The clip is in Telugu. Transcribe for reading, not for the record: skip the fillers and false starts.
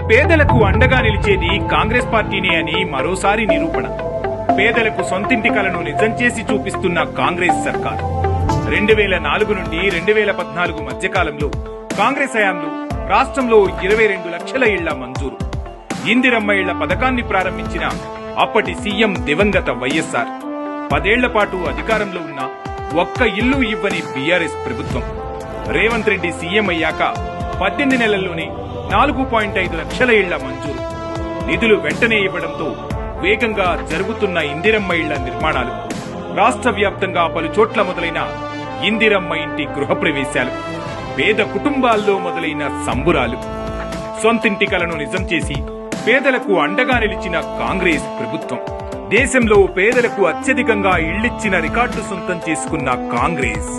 పేదలకు అండగా నిలిచేది కాంగ్రెస్ పార్టీనే అని మరోసారి నిరూపణ. పేదలకు సొంతింటి కలను నిజం చేసి చూపిస్తున్న కాంగ్రెస్ సర్కార్ 2004 నుండి 2014 మధ్యకాలంలో కాంగ్రెస్ హయాంలో రాష్ట్రంలో 22 లక్షల ఇళ్ల మంజూరు. ఇందిరమ్మ ఇళ్ల పథకాన్ని ప్రారంభించిన అప్పటి సీఎం దివంగత వైఎస్ఆర్ 10 ఏళ్ల పాటు అధికారంలో ఉన్న ఒక్క ఇల్లు ఇవ్వని బీఆర్ఎస్ ప్రభుత్వం రేవంత్ రెడ్డి సీఎం అయ్యాక 18 నెలల్లోనే 4.5 లక్షల ఇళ్ల మంజూరు. నిధులు వెంటనే ఇవ్వడంతో వేగంగా జరుగుతున్న ఇందిరమ్మ ఇళ్ల నిర్మాణాలు, రాష్ట్ర వ్యాప్తంగా పలు చోట్ల మొదలైన ఇందిరమ్మ ఇంటి గృహప్రవేశాలు, పేద కుటుంబాల్లో మొదలైన సంబురాలు. సొంతింటి కలను నిజం చేసి పేదలకు అండగా నిలిచిన కాంగ్రెస్ ప్రభుత్వం, దేశంలో పేదలకు అత్యధికంగా ఇళ్లిచ్చిన రికార్డు సొంతం చేసుకున్న కాంగ్రెస్